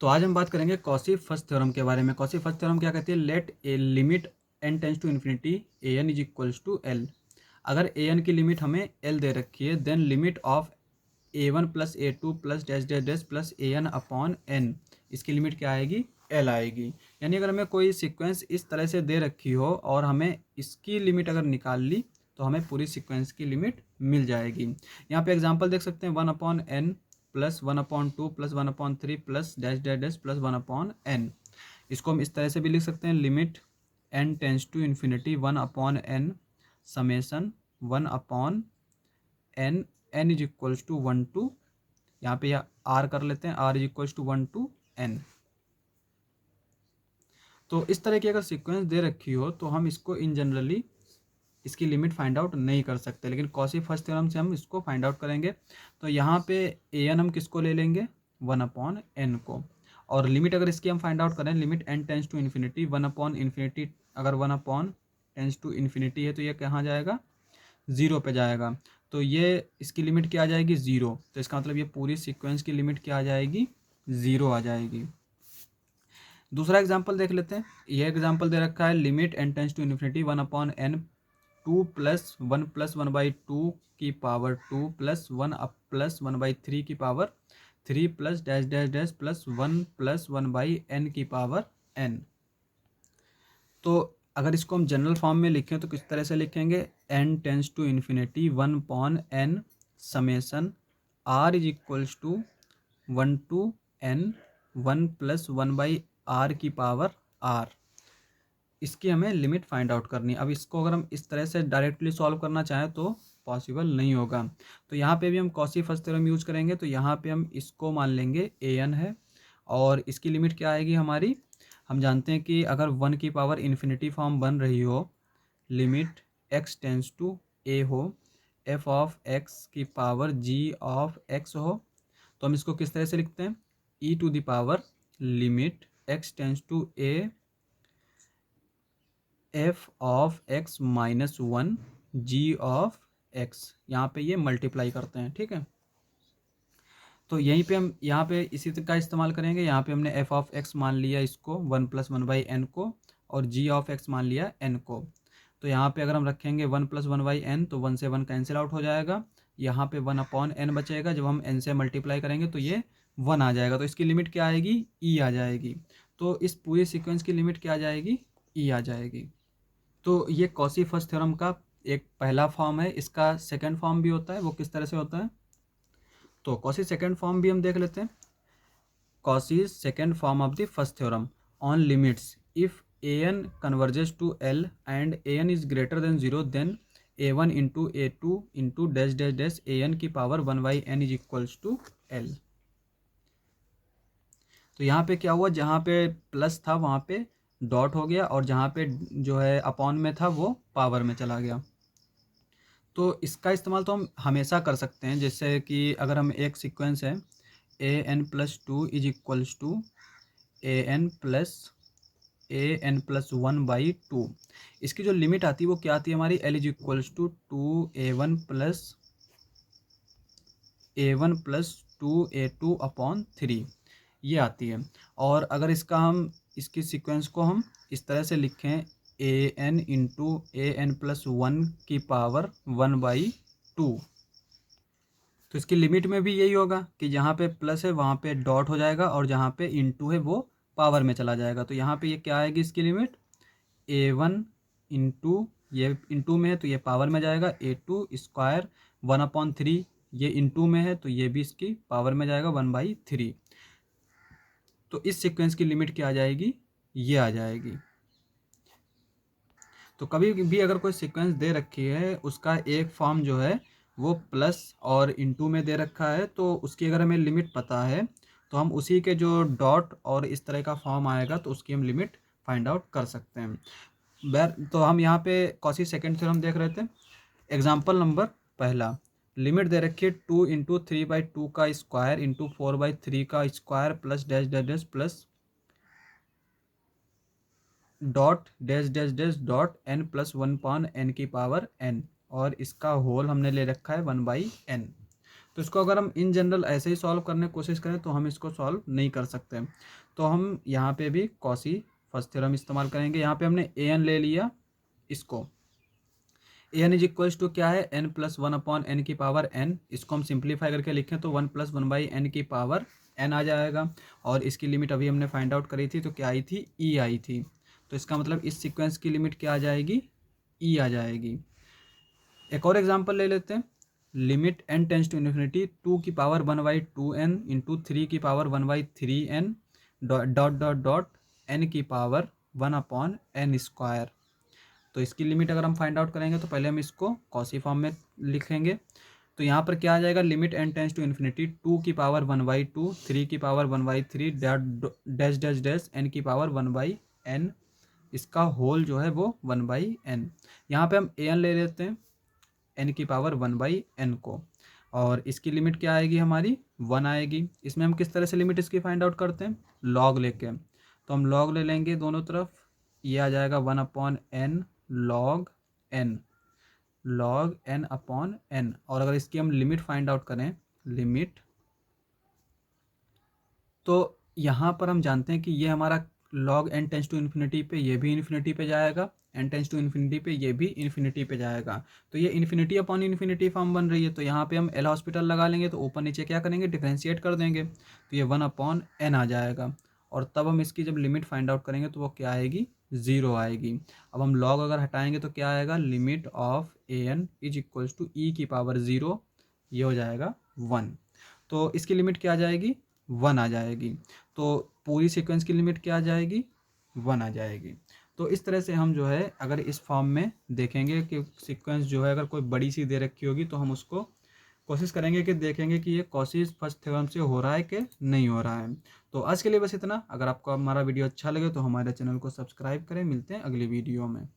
तो आज हम बात करेंगे कॉची फर्स्ट थ्योरम के बारे में। कॉची फर्स्ट थ्योरम क्या कहती है? Let A limit n tends to infinity A N is equals to L. अगर ए एन की लिमिट हमें एल दे रखी है, then limit of A one plus A two plus dash dash dash plus A N upon N, इसकी limit क्या आएगी? L आएगी। यानी अगर हमें कोई सीक्वेंस इस तरह से दे रखी हो और हमें इसकी लिमिट अगर निकाल ली तो हमें पूरी सीक्वेंस की लिमिट मिल जाएगी। यहाँ पे एग्जांपल देख सकते हैं, 1/n plus 1/2 plus 1/3 plus dash dash dash plus 1/n। इसको हम इस तरह से भी लिख सकते हैं, limit n tends to infinity 1/n summation 1/n n is equals to 1 to, यहाँ पे यह r कर लेते हैं, r is equals to 1 to n। तो इस तरह की अगर सीक्वेंस दे रखी हो तो हम इसको इन जनरली इसकी लिमिट फाइंड आउट नहीं कर सकते, लेकिन कॉची फर्स्ट थ्योरम से हम इसको फाइंड आउट करेंगे। तो यहाँ पे ए एन हम किसको ले लेंगे? 1/n को। और लिमिट अगर इसकी हम फाइंड आउट करें, limit n tends to infinity 1/∞, अगर 1 टेंस टू इन्फिनिटी है तो ये कहाँ जाएगा? 0 पे जाएगा। तो ये इसकी लिमिट क्या आ जाएगी? 0। तो इसका मतलब ये पूरी सीक्वेंस की लिमिट क्या आ जाएगी? 0 आ जाएगी। दूसरा एग्जाम्पल देख लेते हैं। ये एग्जाम्पल दे रखा है, limit n tends to infinity 1/n 2 plus 1+1/2 की पावर 2 प्लस 1+1/3 की power 3 plus dash dash dash plus 1+1/n की पावर n। तो अगर इसको हम जनरल फॉर्म में लिखें तो किस तरह से लिखेंगे? n tends to infinity 1/n summation r is equals to 1 to n 1+1/r की पावर r। इसकी हमें लिमिट फाइंड आउट करनी है। अब इसको अगर हम इस तरह से डायरेक्टली सॉल्व करना चाहें तो पॉसिबल नहीं होगा। तो यहाँ पे भी हम कॉची फर्स्ट थ्योरम यूज करेंगे। तो यहाँ पे हम इसको मान लेंगे ए एन है, और इसकी लिमिट क्या आएगी हमारी? हम जानते हैं कि अगर 1 की पावर इन्फिनिटी फॉर्म बन रही हो, लिमिट x टेंस टू ए हो, f ऑफ x की पावर g ऑफ x हो, तो हम इसको किस तरह से लिखते हैं? e to the power limit x tends to a f of x minus 1 g of x, यहाँ पे ये मल्टीप्लाई करते हैं, ठीक है। तो यहीं पे हम यहाँ पे इसी का इस्तेमाल करेंगे। यहाँ पे हमने f ऑफ x मान लिया इसको 1+1/n को, और g ऑफ x मान लिया n को। तो यहाँ पे अगर हम रखेंगे 1+1/n तो 1 से 1 कैंसिल आउट हो जाएगा। यहाँ पे 1/n बचेगा, जब हम n से मल्टीप्लाई करेंगे तो ये 1 आ जाएगा। तो इसकी लिमिट क्या आएगी? e आ जाएगी। तो इस पूरी सीक्वेंस की लिमिट क्या आ जाएगी? e आ जाएगी। तो ये कॉची फर्स्ट थ्योरम का एक पहला फॉर्म है। इसका सेकंड फॉर्म भी होता है, वो किस तरह से होता है? तो कॉची सेकंड फॉर्म भी हम देख लेते हैं। Cauchy second form of the first theorem on limits if A N converges to L and A N is greater than 0, then a1 into a2 into dash dash dash A N की power 1/n is equals to L. तो यहाँ पे क्या हुआ? जहाँ पे plus था वहाँ पे डॉट हो गया, और जहाँ पे जो है अपॉन में था वो पावर में चला गया। तो इसका इस्तेमाल तो हम हमेशा कर सकते हैं। जैसे कि अगर हम एक सीक्वेंस है an+2 is equals to an+1/2, इसकी जो लिमिट आती है वो क्या आती है हमारी? l is equals to 2a1 plus 2a2/3 ये आती है। और अगर इसकी सीक्वेंस को हम इस तरह से लिखें, an इंटू an+1 की पावर 1/2, तो इसकी लिमिट में भी यही होगा कि जहाँ पे प्लस है वहाँ पे डॉट हो जाएगा, और जहाँ पे इंटू है वो पावर में चला जाएगा। तो यहाँ पे ये क्या आएगी इसकी लिमिट? a1 इंटू, ये इंटू में है तो ये पावर में जाएगा, a2 स्क्वायर 1/3, ये इंटू में है तो ये भी इसकी पावर में जाएगा 1/3। तो इस सीक्वेंस की लिमिट क्या आ जाएगी? ये आ जाएगी। तो कभी भी अगर कोई सीक्वेंस दे रखी है, उसका एक फॉर्म जो है वो प्लस और इंटू में दे रखा है, तो उसकी अगर हमें लिमिट पता है तो हम उसी के जो डॉट और इस तरह का फॉर्म आएगा तो उसकी हम लिमिट फाइंड आउट कर सकते हैं। तो हम यहाँ पे कॉची सेकंड थ्योरम देख रहे थे। एग्जाम्पल नंबर पहला, लिमिट दे रखी है 2 इंटू 3/2 का स्क्वायर इंटू 4/3 का square plus dash dash dash plus dot dash dash dash dot n+1/n की पावर n, और इसका होल हमने ले रखा है 1/n। तो इसको अगर हम इन जनरल ऐसे ही सॉल्व करने की कोशिश करें तो हम इसको सॉल्व नहीं कर सकते। तो हम यहाँ पे भी कॉसी फर्स्ट थ्योरम इस्तेमाल करेंगे। यहाँ पे हमने ए एन ले लिया, इसको A N is equals to क्या है, N plus one upon N की पावर एन। इसको हम सिंप्लीफाई करके लिखें तो one plus one by N की पावर एन आ जाएगा। और इसकी लिमिट अभी हमने फाइंड आउट करी थी तो क्या आई थी, ई आई थी। तो इसका मतलब इस सीक्वेंस की लिमिट क्या आ जाएगी, ई आ जाएगी। एक और एग्जांपल ले लेते हैं। Limit N tends to infinity two की power one by two N into three की power one by three N dot dot dot N की power one upon N square. तो इसकी लिमिट अगर हम फाइंड आउट करेंगे तो पहले हम इसको कॉसी फॉर्म में लिखेंगे। तो यहाँ पर क्या आ जाएगा, limit N tends to infinity two की power one by two, three की power one by three, dash dash dash N की पावर वन बाई एन, इसका होल जो है वो वन बाई एन। यहाँ पे हम ए एन ले लेते हैं, एन की पावर वन बाई एन को, और इसकी लिमिट क्या आएगी हमारी, वन आएगी। इसमें हम किस तरह से लिमिट इसकी फाइंड आउट करते हैं, लॉग लेके। तो हम लॉग ले लेंगे दोनों तरफ, ये आ जाएगा one upon N log N upon N. और अगर इसकी हम लिमिट फाइंड आउट करें, लिमिट, तो यहाँ पर हम जानते हैं कि ये हमारा log N tends to infinity पे, ये भी इन्फिनिटी पे जाएगा, एन टेंस टू इन्फिनिटी पे, ये भी इन्फिनिटी पे जाएगा। तो ये इन्फिनिटी अपॉन इन्फिनिटी फॉर्म बन रही है। तो यहाँ पे हम एल हॉस्पिटल लगा लेंगे, तो ऊपर नीचे क्या करेंगे, डिफ्रेंशिएट कर देंगे, तो ये वन अपॉन एन आ जाएगा। और तब हम इसकी जब लिमिट फाइंड आउट करेंगे तो वो क्या आएगी, ज़ीरो आएगी। अब हम लॉग अगर हटाएंगे तो क्या आएगा, limit of A N is equals to E की पावर ज़ीरो, ये हो जाएगा वन। तो इसकी लिमिट क्या आ जाएगी, वन आ जाएगी। तो पूरी सीक्वेंस की लिमिट क्या आ जाएगी, वन आ जाएगी। तो इस तरह से हम जो है अगर इस फॉर्म में देखेंगे कि सीक्वेंस जो है अगर कोई बड़ी सी दे रखी होगी तो हम उसको कोशिश करेंगे कि देखेंगे कि ये कॉसी फर्स्ट थ्योरम से हो रहा है कि नहीं हो रहा है। तो आज के लिए बस इतना। अगर आपको हमारा वीडियो अच्छा लगे तो हमारे चैनल को सब्सक्राइब करें। मिलते हैं अगली वीडियो में।